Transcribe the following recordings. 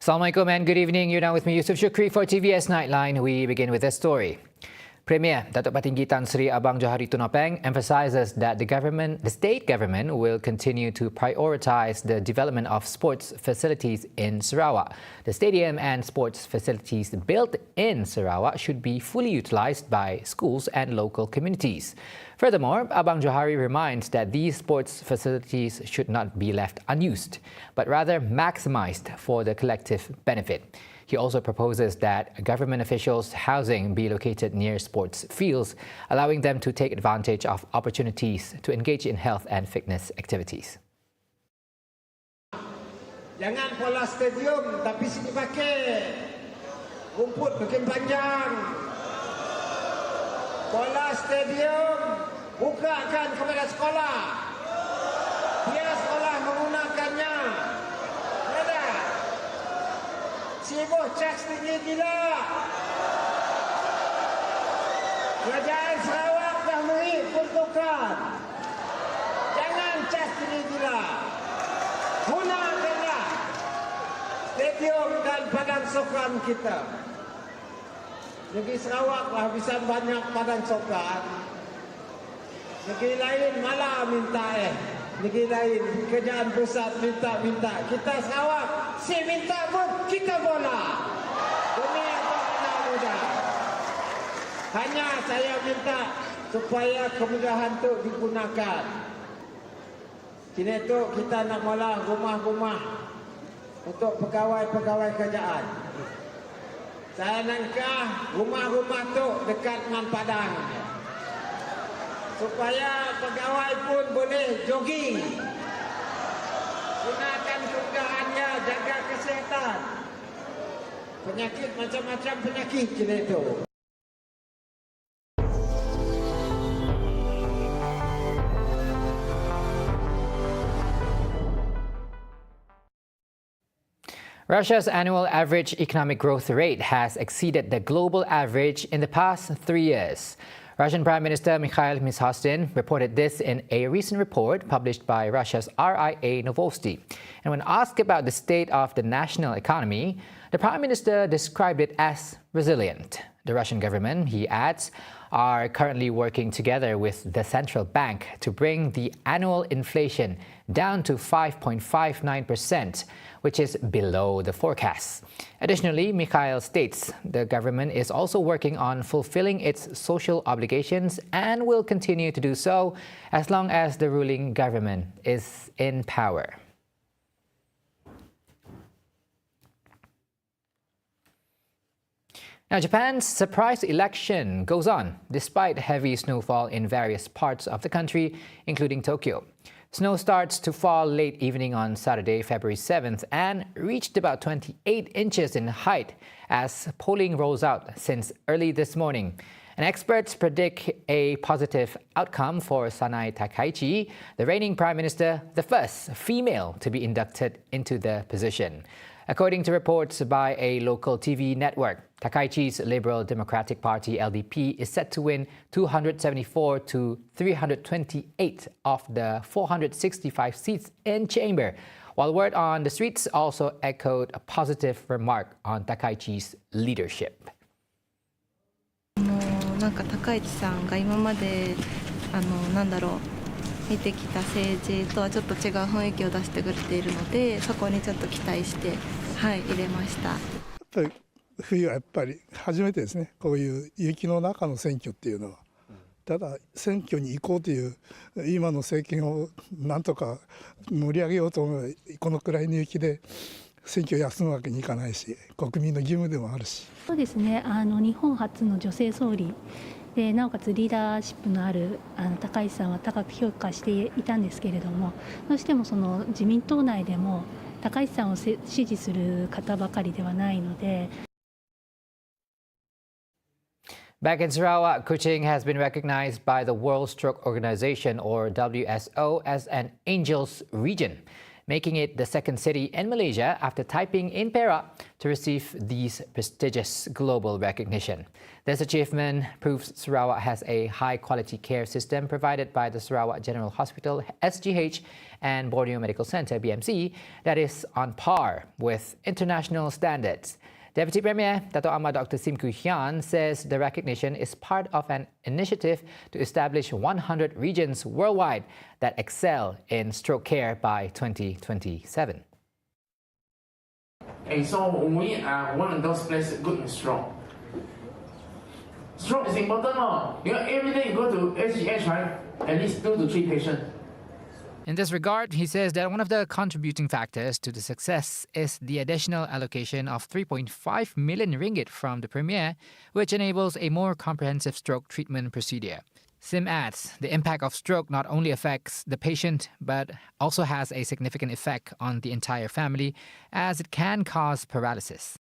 Assalamualaikum and good evening. You're now with me, Yusuf Shukri, for TVS Nightline. We begin with this story. Premier Datuk Patinggi Tan Sri Abang Johari Tunapeng emphasizes that the state government will continue to prioritize the development of sports facilities in Sarawak. The stadium and sports facilities built in Sarawak should be fully utilized by schools and local communities. Furthermore, Abang Johari reminds that these sports facilities should not be left unused, but rather maximized for the collective benefit. He also proposes that government officials' housing be located near sports fields, allowing them to take advantage of opportunities to engage in health and fitness activities. Jangan pola stadium tapi sini pakai rumput makin panjang. Pola stadium bukakan kepada sekolah. Biar sekolah menggunakannya. Sibuk cas tinggi gila. Kerajaan Sarawak dah beri peruntukan. Jangan cas tinggi gila. Gunakanlah stadium dan padang sukan kita. Negeri Sarawak lah bisa banyak padang sukan. Negeri lain malah minta negeri lain kerajaan pusat minta. Kita Sarawak si minta pun kita bola. Demi anak muda. Hanya saya minta supaya kemudahan itu digunakan. Kini itu kita nak mula rumah-rumah untuk pegawai-pegawai kerajaan. Saya nangkah rumah-rumah tu dekat dengan padang. Supaya pegawai pun boleh jogging. Gunakan kemudahannya, jaga kesihatan. Penyakit macam-macam penyakit kena itu. Russia's annual average economic growth rate has exceeded the global average in the past 3 years. Russian Prime Minister Mikhail Mishustin reported this in a recent report published by Russia's RIA Novosti. And when asked about the state of the national economy, the Prime Minister described it as resilient. The Russian government, he adds, are currently working together with the central bank to bring the annual inflation down to 5.59%, which is below the forecast. Additionally, Mikhail states the government is also working on fulfilling its social obligations and will continue to do so as long as the ruling government is in power. Now, Japan's surprise election goes on despite heavy snowfall in various parts of the country, including Tokyo. Snow starts to fall late evening on Saturday, February 7th, and reached about 28 inches in height as polling rolls out since early this morning. And experts predict a positive outcome for Sanai Takaichi, the reigning prime minister, the first female to be inducted into the position. According to reports by a local TV network, Takaichi's Liberal Democratic Party LDP is set to win 274 to 328 of the 465 seats in chamber, while word on the streets also echoed a positive remark on Takaichi's leadership. なんか高市さんが今まで見てきた政治とはちょっと違う雰囲気を出してくれているので、そこにちょっと期待して、入れました。冬はやっぱり初めてですね、こういう雪の中の選挙っていうのは。ただ選挙に行こうという今の政権をなんとか盛り上げようと思うこのくらいの雪で選挙を休むわけにいかないし、国民の義務でもあるし。そうですね、日本初の女性総理で、なおかつリーダーシップのある高市さんは高く評価していたんですけれども、どうしてもその自民党内でも高市さんを支持する方ばかりではないので。Back in Sarawak, KUCHING has been recognized by the World Stroke Organization, or WSO, as an Angels region. making it the second city in Malaysia after typing in Perak to receive these prestigious global recognition. This achievement proves Sarawak has a high-quality care system provided by the Sarawak General Hospital, SGH, and Borneo Medical Centre, BMC, that is on par with international standards. Deputy Premier Dato' Ahmad Dr. Sim Koo Hian says the recognition is part of an initiative to establish 100 regions worldwide that excel in stroke care by 2027. And so we are one of those places good and strong. Stroke is important, every day you go to SGH, right? At least 2 to 3 patients. In this regard, he says that one of the contributing factors to the success is the additional allocation of 3.5 million ringgit from the Premier, which enables a more comprehensive stroke treatment procedure. Sim adds, the impact of stroke not only affects the patient, but also has a significant effect on the entire family, as it can cause paralysis.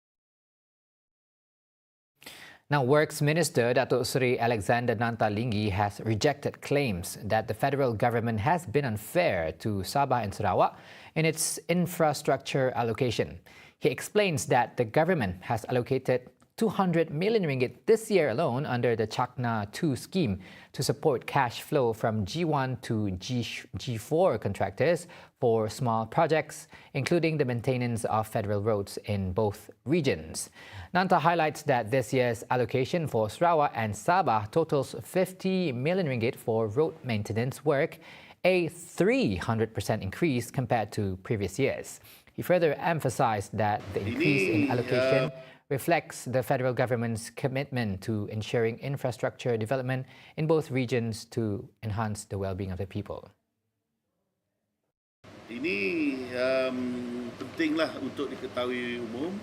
Now, Works Minister Datuk Seri Alexander Nantalinggi has rejected claims that the federal government has been unfair to Sabah and Sarawak in its infrastructure allocation. He explains that the government has allocated 200 million ringgit this year alone under the Chakna 2 scheme to support cash flow from G1 to G4 contractors for small projects, including the maintenance of federal roads in both regions. Nanta highlights that this year's allocation for Sarawak and Sabah totals 50 million ringgit for road maintenance work, a 300% increase compared to previous years. He further emphasized that the increase in allocation reflects the federal government's commitment to ensuring infrastructure development in both regions to enhance the well-being of the people. Ini pentinglah untuk diketahui umum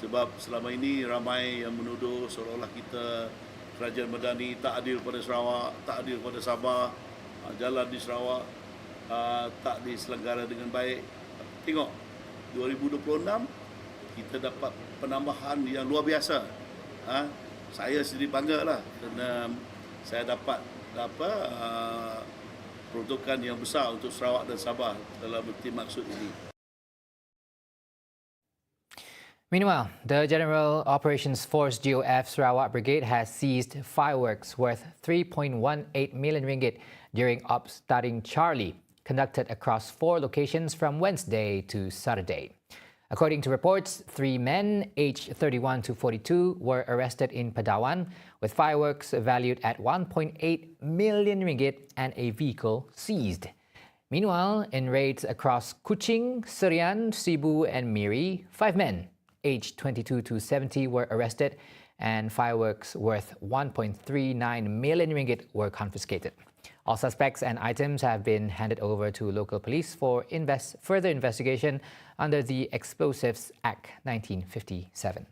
sebab selama ini ramai yang menuduh seolah-olah kita kerajaan Madani tak adil pada Sarawak, tak adil pada Sabah, jalan di Sarawak tak diselenggara dengan baik. Tengok, 2026 kita dapat penambahan yang luar biasa. Saya sendiri bangga lah kerana saya dapat peruntukan yang besar untuk Sarawak dan Sabah dalam erti maksud ini. Meanwhile, the General Operations Force GOF Sarawak Brigade has seized fireworks worth 3.18 million ringgit during Ops Starting Charlie, conducted across 4 locations from Wednesday to Saturday. According to reports, 3 men aged 31 to 42 were arrested in Padawan with fireworks valued at 1.8 million ringgit and a vehicle seized. Meanwhile, in raids across Kuching, Serian, Cebu and Miri, 5 men aged 22 to 70 were arrested and fireworks worth 1.39 million ringgit were confiscated. All suspects and items have been handed over to local police for further investigation under the Explosives Act 1957.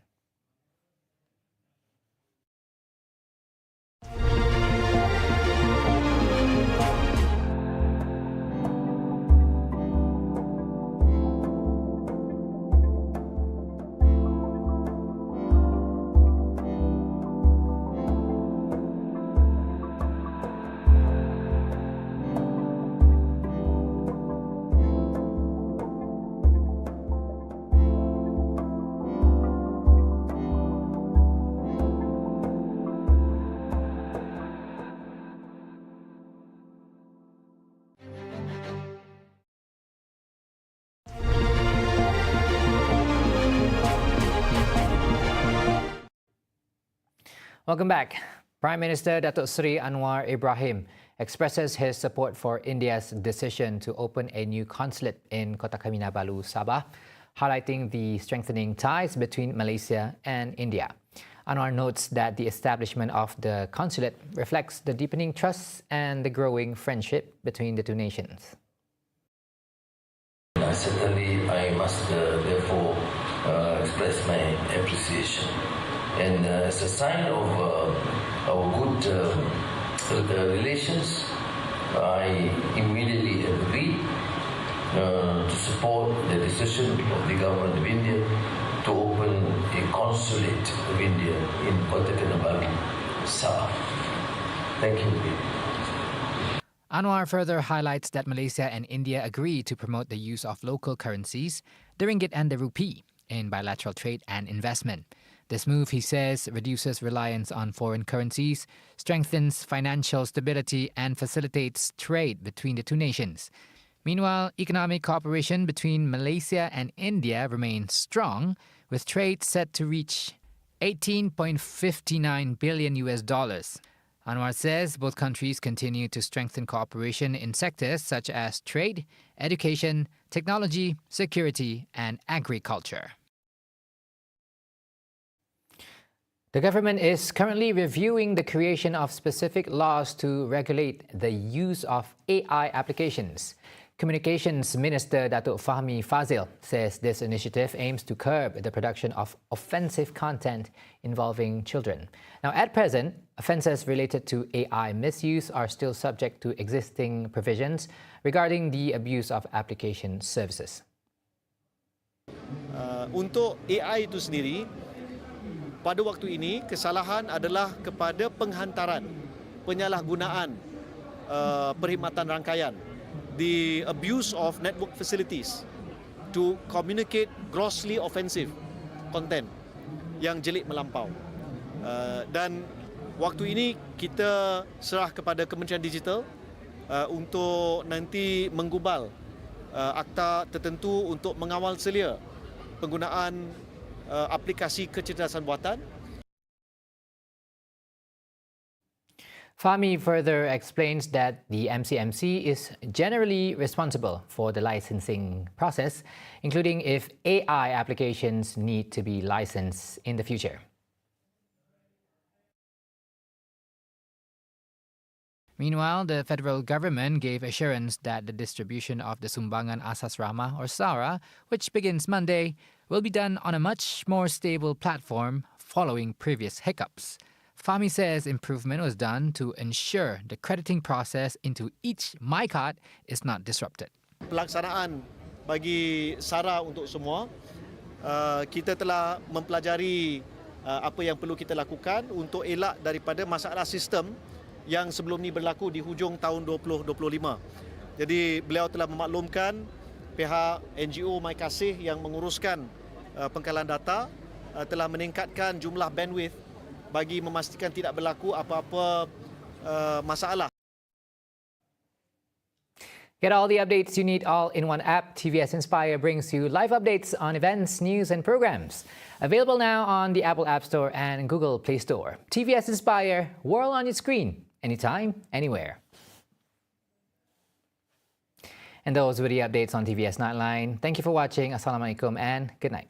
Welcome back. Prime Minister Datuk Seri Anwar Ibrahim expresses his support for India's decision to open a new consulate in Kota Kinabalu, Sabah, highlighting the strengthening ties between Malaysia and India. Anwar notes that the establishment of the consulate reflects the deepening trust and the growing friendship between the two nations. Certainly, I must therefore express my appreciation. And as a sign of our good relations, I immediately agreed to support the decision of the government of India to open a consulate of India in Kota Kinabalu, Sabah. Thank you. Anwar further highlights that Malaysia and India agreed to promote the use of local currencies, the ringgit and the rupee, in bilateral trade and investment. This move, he says, reduces reliance on foreign currencies, strengthens financial stability, and facilitates trade between the two nations. Meanwhile, economic cooperation between Malaysia and India remains strong, with trade set to reach $18.59 billion. Anwar says both countries continue to strengthen cooperation in sectors such as trade, education, technology, security, and agriculture. The government is currently reviewing the creation of specific laws to regulate the use of AI applications. Communications Minister Datuk Fahmi Fazil says this initiative aims to curb the production of offensive content involving children. Now, at present, offences related to AI misuse are still subject to existing provisions regarding the abuse of application services. Untuk AI itu sendiri, pada waktu ini kesalahan adalah kepada penghantaran, penyalahgunaan perkhidmatan rangkaian, the abuse of network facilities to communicate grossly offensive content yang jelik melampau. Dan waktu ini kita serah kepada Kementerian Digital untuk nanti menggubal akta tertentu untuk mengawal selia penggunaan aplikasi kecerdasan buatan. Fahmi further explains that the MCMC is generally responsible for the licensing process, including if AI applications need to be licensed in the future. Meanwhile, the federal government gave assurance that the distribution of the Sumbangan Asas Rahmah or SARA, which begins Monday, will be done on a much more stable platform following previous hiccups. Fahmi says improvement was done to ensure the crediting process into each MyCard is not disrupted. Pelaksanaan bagi SARA untuk semua, kita telah mempelajari apa yang perlu kita lakukan untuk elak daripada masalah sistem yang sebelum ni berlaku di hujung tahun 2025. Jadi beliau telah memaklumkan pihak NGO My Kasih yang menguruskan pengkalan data telah meningkatkan jumlah bandwidth bagi memastikan tidak berlaku apa-apa masalah. Get all the updates you need all in one app. TVS Inspire brings you live updates on events, news and programs. Available now on the Apple App Store and Google Play Store. TVS Inspire, world on your screen, anytime, anywhere. And those were the updates on TVS Nightline. Thank you for watching. Assalamualaikum and good night.